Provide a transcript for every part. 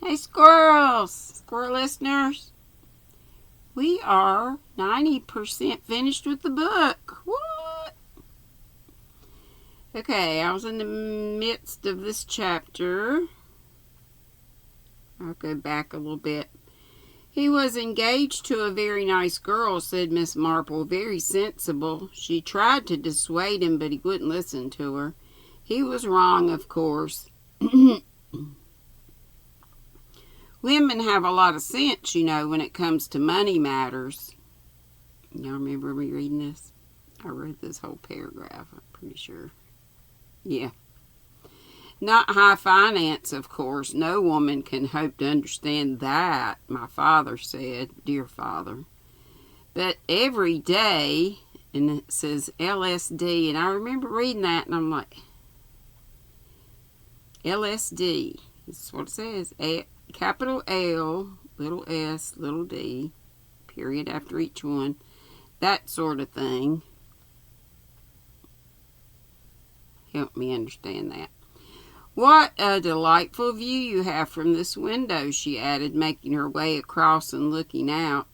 Hey squirrels, squirrel listeners, we are 90% finished with the book. What? Okay, I was in the midst of this chapter. I'll go back a little bit. He was engaged to a very nice girl, said Miss Marple, very sensible. She tried to dissuade him, but he wouldn't listen to her. He was wrong, of course. Women have a lot of sense, you know, when it comes to money matters. Y'all remember me reading this? I read this whole paragraph, I'm pretty sure. Yeah. Not high finance, of course. No woman can hope to understand that, my father said, dear father. But every day, and it says LSD, and I remember reading that, and I'm like, LSD, this is what it says, capital L, little s, little d, period after each one, that sort of thing. Help me understand that. What a delightful view you have from this window, she added, making her way across and looking out.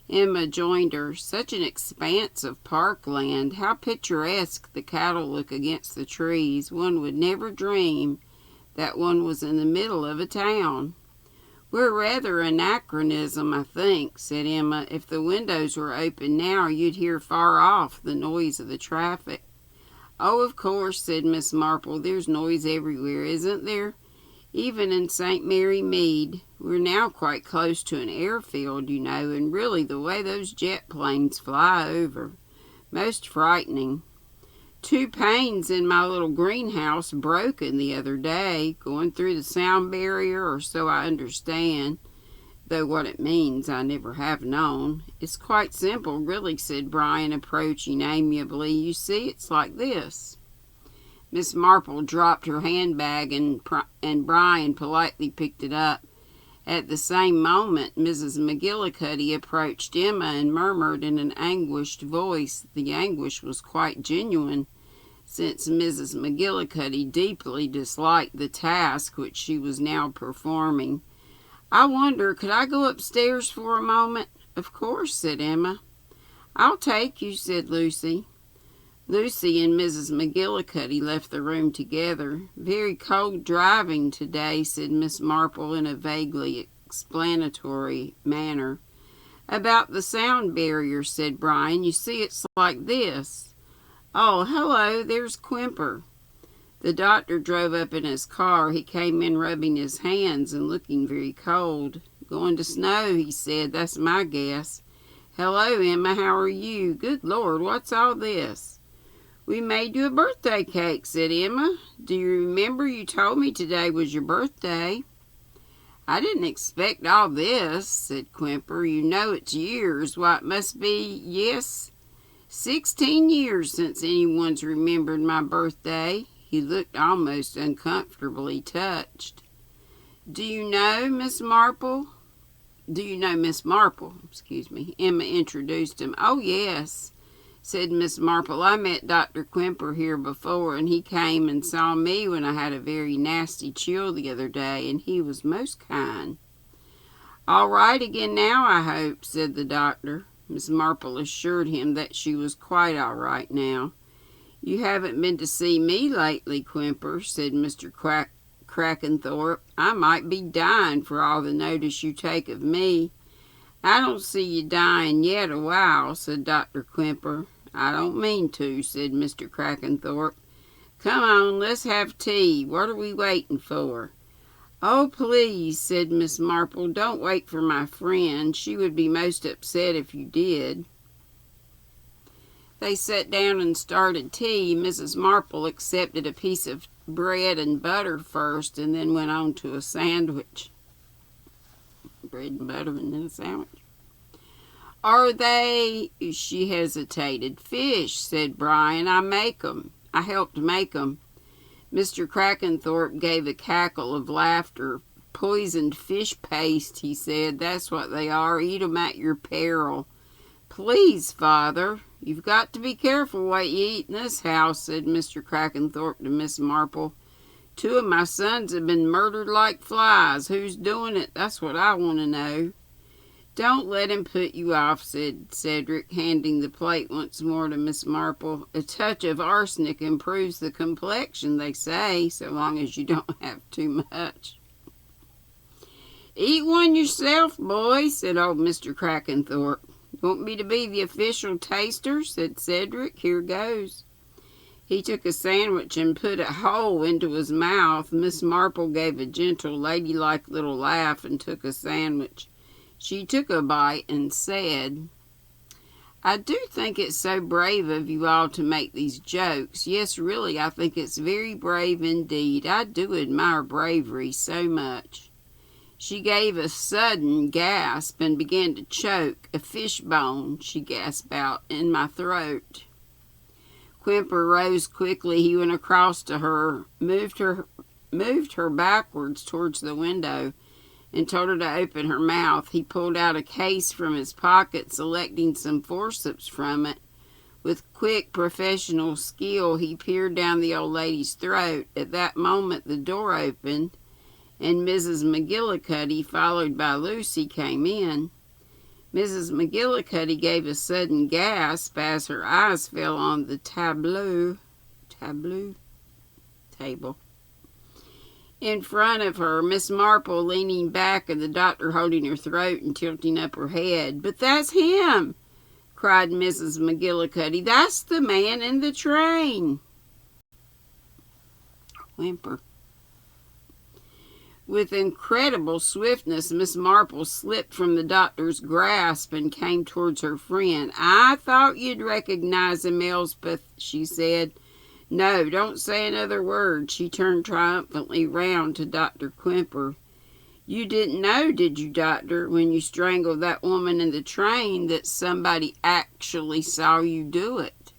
Emma joined her. Such an expanse of parkland. How picturesque the cattle look against the trees. One would never dream that one was in the middle of a town. We're rather anachronism, I think, said Emma. If the windows were open now, you'd hear far off the noise of the traffic. Oh, of course, said Miss Marple. There's noise everywhere, isn't there? Even in St. Mary Mead. We're now quite close to an airfield, you know, and really the way those jet planes fly over. Most frightening. 2 panes in my little greenhouse broken the other day, going through the sound barrier, or so I understand, though what it means I never have known. It's quite simple, really, said Brian, approaching amiably. You see, it's like this. Miss Marple dropped her handbag, and Brian politely picked it up. At the same moment, Mrs. McGillicuddy approached Emma and murmured in an anguished voice. The anguish was quite genuine, since Mrs. McGillicuddy deeply disliked the task which she was now performing. I wonder, could I go upstairs for a moment? Of course, said Emma. I'll take you, said Lucy. Lucy and Mrs. McGillicuddy left the room together. Very cold driving today, said Miss Marple in a vaguely explanatory manner. About the sound barrier, said Brian. You see, it's like this. Oh, hello, there's Quimper. The doctor drove up in his car. He came in rubbing his hands and looking very cold. Going to snow, he said. That's my guess. Hello, Emma, how are you? Good Lord, what's all this? We made you a birthday cake, said Emma. Do you remember you told me today was your birthday? I didn't expect all this, said Quimper. You know it's years. Why, it must be, yes, 16 years since anyone's remembered my birthday. He looked almost uncomfortably touched. Do you know Miss Marple? Emma introduced him. Oh, yes, said Miss Marple. I met Dr. Quimper here before, and he came and saw me when I had a very nasty chill the other day, and he was most kind. All right again now, I hope, said the doctor. Miss Marple assured him that she was quite all right now. You haven't been to see me lately, Quimper, said Mr. Crackenthorpe. I might be dying for all the notice you take of me. I don't see you dying yet a while, said Dr. Quimper. I don't mean to, said Mr. Crackenthorpe. Come on, let's have tea. What are we waiting for? Oh, please, said Miss Marple, don't wait for my friend. She would be most upset if you did. They sat down and started tea. Mrs. Marple accepted a piece of bread and butter first, and then went on to a sandwich. Bread and butter and then a sandwich. Are they, she hesitated. Fish, said Brian. I helped make 'em. Mr. Crackenthorpe gave a cackle of laughter. Poisoned fish paste, he said. That's what they are. Eat 'em at your peril. Please, Father, you've got to be careful what you eat in this house, said Mr. Crackenthorpe to Miss Marple. 2 of my sons have been murdered like flies. Who's doing it? That's what I want to know." "Don't let him put you off," said Cedric, handing the plate once more to Miss Marple. "A touch of arsenic improves the complexion, they say, so long as you don't have too much." "Eat one yourself, boy," said old Mr. Crackenthorpe. "Want me to be the official taster?" said Cedric. "Here goes." He took a sandwich and put it whole into his mouth. Miss Marple gave a gentle, ladylike little laugh and took a sandwich. She took a bite and said, "I do think it's so brave of you all to make these jokes. Yes, really, I think it's very brave indeed. I do admire bravery so much." She gave a sudden gasp and began to choke. "A fishbone," she gasped out, "in my throat." Quimper rose quickly. He went across to her, moved her backwards towards the window, and told her to open her mouth. He pulled out a case from his pocket, selecting some forceps from it. With quick professional skill, he peered down the old lady's throat. At that moment, the door opened, and Mrs. McGillicuddy, followed by Lucy, came in. Mrs. McGillicuddy gave a sudden gasp as her eyes fell on the tableau table in front of her, Miss Marple leaning back and the doctor holding her throat and tilting up her head. "But that's him!" cried Mrs. McGillicuddy. "That's the man in the train." Whimper. With incredible swiftness, Miss Marple slipped from the doctor's grasp and came towards her friend. "I thought you'd recognize him, Elspeth," she said. "No, don't say another word." She turned triumphantly round to Dr. Quimper. "You didn't know, did you, doctor, when you strangled that woman in the train, that somebody actually saw you do it?"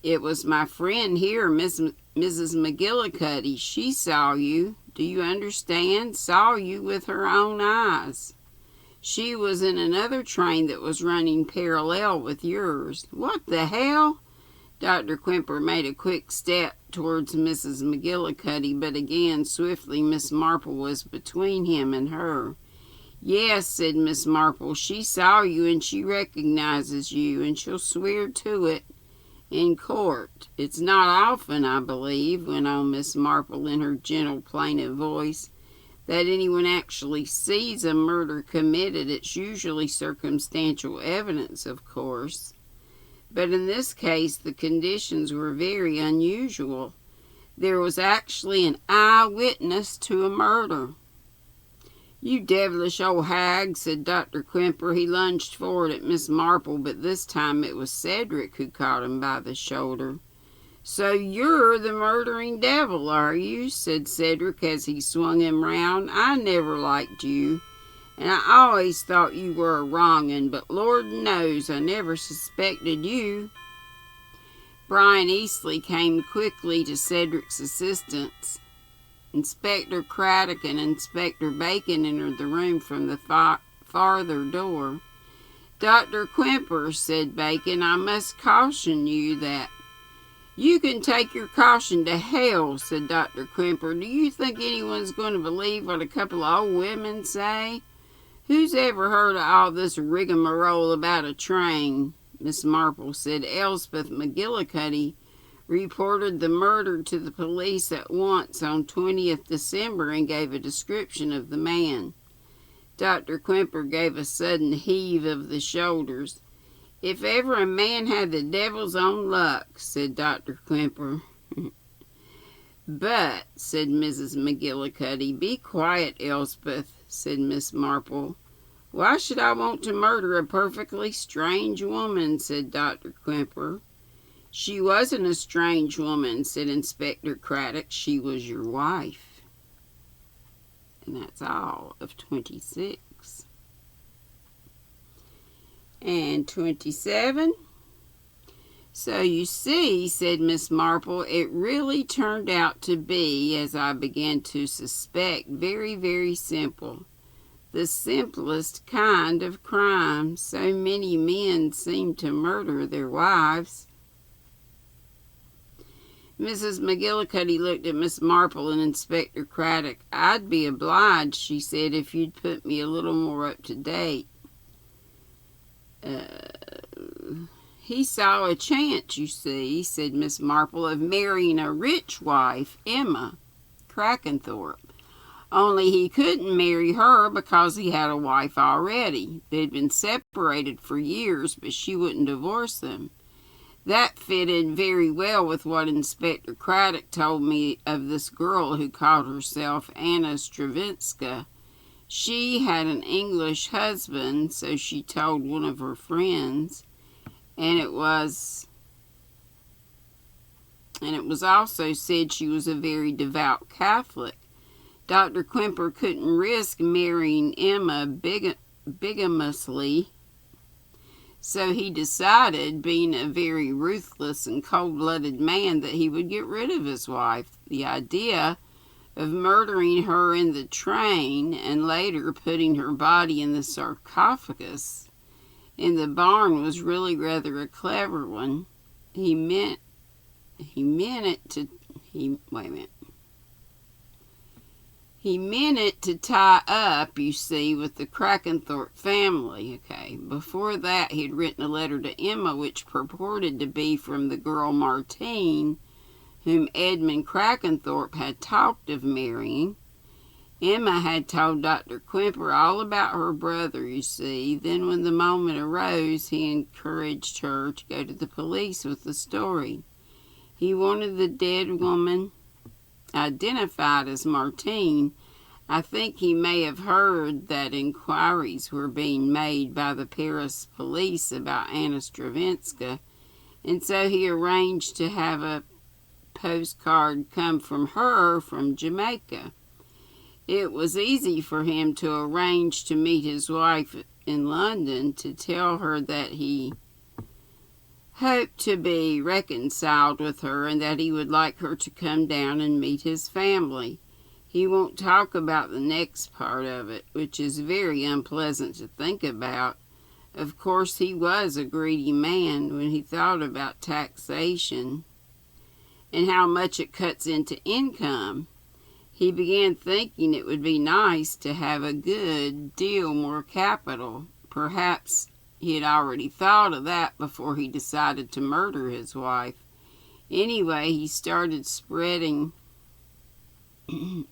"It was my friend here, Mrs. McGillicuddy. She saw you. Do you understand? Saw you with her own eyes. She was in another train that was running parallel with yours." "What the hell?" Dr. Quimper made a quick step towards Mrs. McGillicuddy, but again, swiftly, Miss Marple was between him and her. "Yes," said Miss Marple, "she saw you and she recognizes you, and she'll swear to it in court. It's not often, I believe," went on Miss Marple in her gentle, plaintive voice, "that anyone actually sees a murder committed. It's usually circumstantial evidence, of course. But in this case, the conditions were very unusual. There was actually an eyewitness to a murder." "You devilish old hag," said Dr. Quimper. He lunged forward at Miss Marple, but this time it was Cedric who caught him by the shoulder. "So you're the murdering devil, are you?" said Cedric as he swung him round. "I never liked you, and I always thought you were a wrong 'un, but Lord knows I never suspected you." Brian Eastley came quickly to Cedric's assistance. Inspector Craddock and Inspector Bacon entered the room from the farther door. "Dr. Quimper," said Bacon, "I must caution you that—" "You can take your caution to hell," said Dr. Quimper. "Do you think anyone's going to believe what a couple of old women say? Who's ever heard of all this rigmarole about a train?" Miss Marple said Elspeth McGillicuddy reported the murder to the police at once on 20th December and gave a description of the man. Dr. Quimper gave a sudden heave of the shoulders. "If ever a man had the devil's own luck," said Dr. Quimper. "But," said Mrs. McGillicuddy. "Be quiet, Elspeth," said Miss Marple. "Why should I want to murder a perfectly strange woman?" said Dr. Quimper. "She wasn't a strange woman," said Inspector Craddock. "She was your wife." And that's all of 26. And 27. "So you see," said Miss Marple, "it really turned out to be, as I began to suspect, very, very simple. The simplest kind of crime. So many men seem to murder their wives." Mrs. McGillicuddy looked at Miss Marple and Inspector Craddock. "I'd be obliged," she said, "if you'd put me a little more up to date." He saw a chance, you see," said Miss Marple, "of marrying a rich wife, Emma Crackenthorpe. Only he couldn't marry her because he had a wife already. They'd been separated for years, but she wouldn't divorce them. That fitted very well with what Inspector Craddock told me of this girl who called herself Anna Stravinska. She had an English husband, so she told one of her friends, and it was also said she was a very devout Catholic. Dr. Quimper couldn't risk marrying Emma bigamously, so he decided, being a very ruthless and cold-blooded man, that he would get rid of his wife. The idea of murdering her in the train and later putting her body in the sarcophagus in the barn was really rather a clever one. He meant it to tie up, you see, with the Crackenthorpe family. Okay. Before that, he had written a letter to Emma, which purported to be from the girl Martine, whom Edmund Crackenthorpe had talked of marrying. Emma had told Dr. Quimper all about her brother, you see. Then when the moment arose, he encouraged her to go to the police with the story. He wanted the dead woman identified as Martine. I think he may have heard that inquiries were being made by the Paris police about Anna Stravinska, and so he arranged to have a postcard come from her from Jamaica. It was easy for him to arrange to meet his wife in London, to tell her that he hoped to be reconciled with her and that he would like her to come down and meet his family. He won't talk about the next part of it, which is very unpleasant to think about. Of course, he was a greedy man when he thought about taxation and how much it cuts into income. He began thinking it would be nice to have a good deal more capital. Perhaps he had already thought of that before he decided to murder his wife. Anyway, he started spreading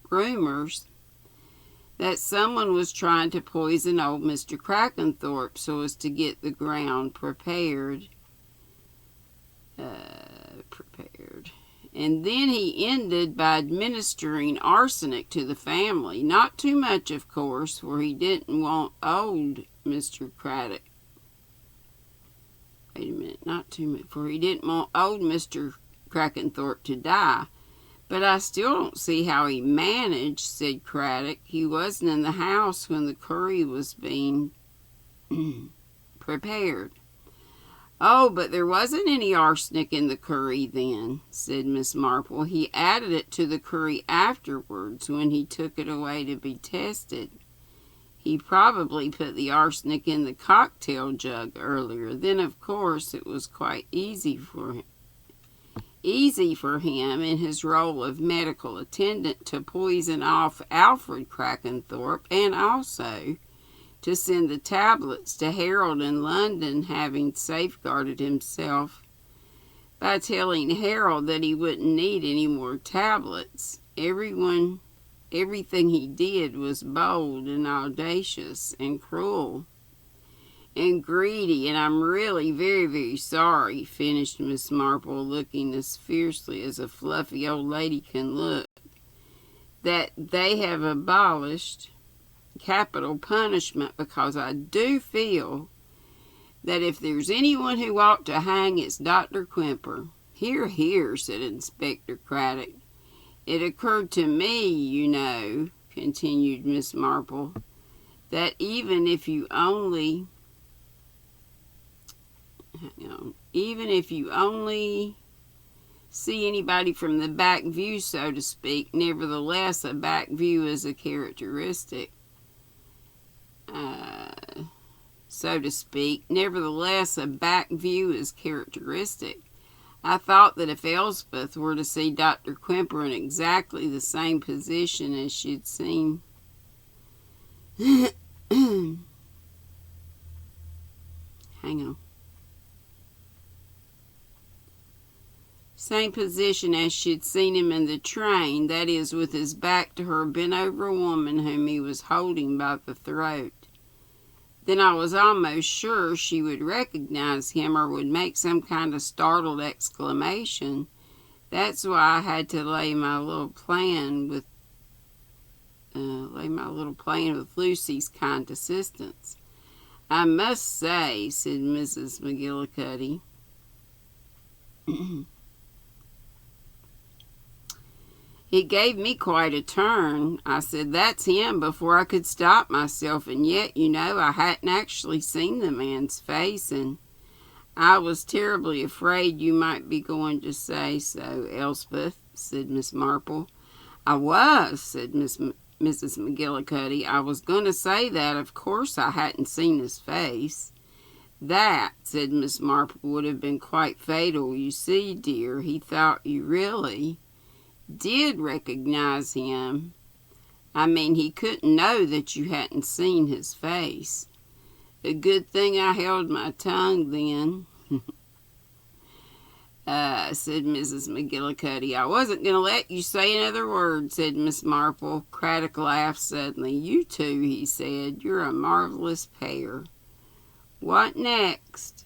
rumors that someone was trying to poison old Mr. Crackenthorpe so as to get the ground prepared. And then he ended by administering arsenic to the family. Not too much, of course, for he didn't want old Mr. Craddock. Not too much, for he didn't want old Mr. Crackenthorpe to die. But I still don't see how he managed, said Craddock. He wasn't in the house when the curry was being prepared. Oh, but there wasn't any arsenic in the curry then, said Miss Marple. He added it to the curry afterwards when he took it away to be tested. He probably put the arsenic in the cocktail jug earlier. Then, of course, it was quite easy for him in his role of medical attendant to poison off Alfred Crackenthorpe, and also to send the tablets to Harold in London, having safeguarded himself by telling Harold that he wouldn't need any more tablets. Everything he did was bold and audacious and cruel and greedy, and I'm really very, very sorry, finished Miss Marple, looking as fiercely as a fluffy old lady can look, that they have abolished capital punishment, because I do feel that if there's anyone who ought to hang, it's Dr. Quimper. Hear, hear, said Inspector Craddock. It occurred to me, you know, continued Miss Marple, that even if you only see anybody from the back view, so to speak, nevertheless a back view is a characteristic. Nevertheless, a back view is characteristic. I thought that if Elspeth were to see Dr. Quimper in exactly the same position as she'd seen hang on. Same position as she'd seen him in the train, that is, with his back to her, bent over a woman whom he was holding by the throat, then I was almost sure she would recognize him or would make some kind of startled exclamation. That's why I had to lay my little plan with Lucy's kind assistance. I must say, said Mrs. McGillicuddy, it gave me quite a turn. I said, that's him, before I could stop myself, and yet, you know, I hadn't actually seen the man's face, and I was terribly afraid you might be going to say so, Elspeth, said Miss Marple. I was, said Mrs. McGillicuddy. I was going to say that, of course, I hadn't seen his face. That, said Miss Marple, would have been quite fatal. You see, dear, he thought you really did recognize him. I mean, he couldn't know that you hadn't seen his face. A good thing I held my tongue then, said Mrs. McGillicuddy. I wasn't going to let you say another word, said Miss Marple. Craddock laughed suddenly. You two, he said, you're a marvelous pair. What next?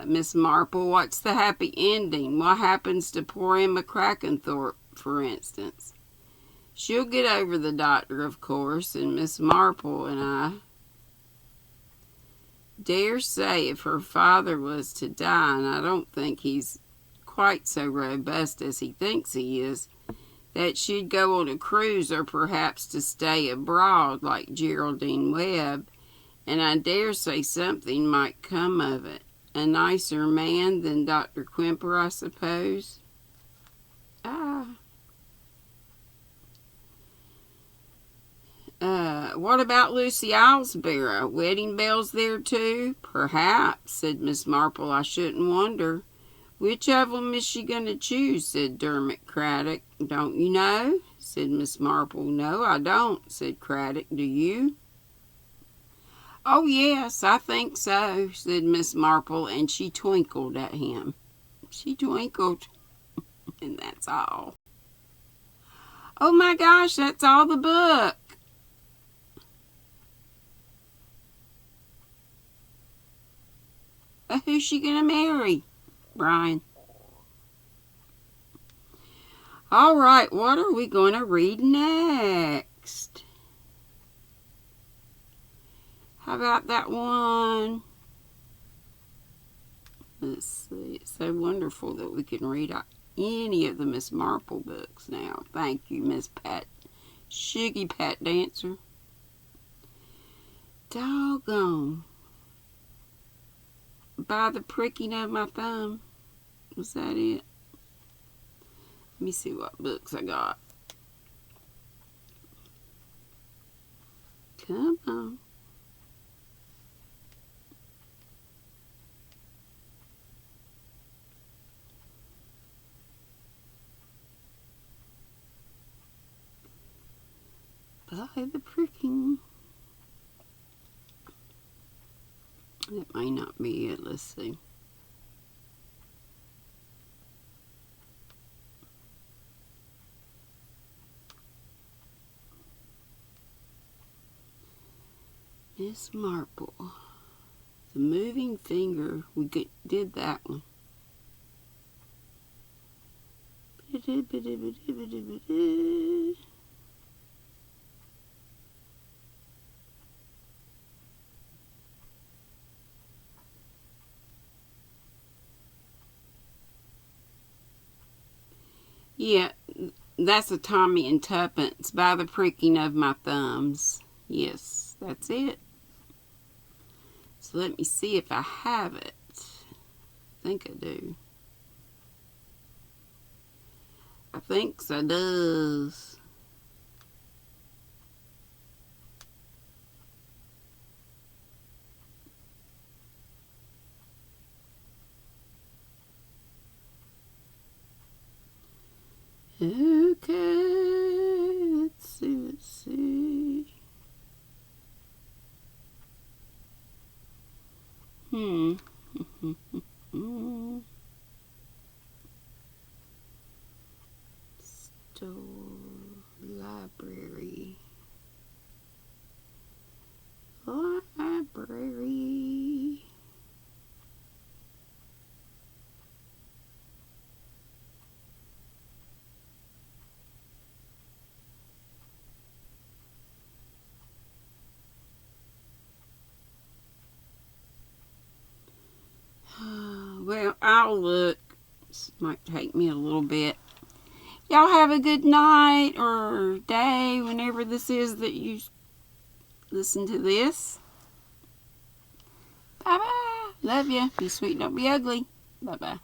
Miss Marple, what's the happy ending? What happens to poor Emma Crackenthorpe, for instance? She'll get over the doctor, of course, and Miss Marple and I dare say if her father was to die, and I don't think he's quite so robust as he thinks he is, that she'd go on a cruise or perhaps to stay abroad like Geraldine Webb, and I dare say something might come of it. A nicer man than Dr. Quimper, I suppose. What about Lucy Islesborough? Wedding bells there too? Perhaps, said Miss Marple. I shouldn't wonder. Which of 'em is she going to choose? Said Dermot Craddock. Don't you know? Said Miss Marple. No, I don't, said Craddock. Do you? Oh, yes, I think so, said Miss Marple, and she twinkled at him. She twinkled, and that's all. Oh, my gosh, that's all the book. Who's she going to marry? Brian. All right, what are we going to read next? How about that one? Let's see. It's so wonderful that we can read any of the Miss Marple books now. Thank you, Miss Pat. Shiggy Pat Dancer. Doggone. By the pricking of my thumb. Was that it? Let me see what books I got. Come on. By the pricking. That may not be it. Let's see. Miss Marple. The Moving Finger. We did that one. Yeah, that's a Tommy and Tuppence, By the Pricking of My Thumbs. Yes, that's it. So let me see if I have it. I think I do. I think so does. Okay, let's see. Store, library. Well, I'll look. This might take me a little bit. Y'all have a good night or day whenever this is that you listen to this. Bye-bye. Love ya. Be sweet, don't be ugly. Bye-bye.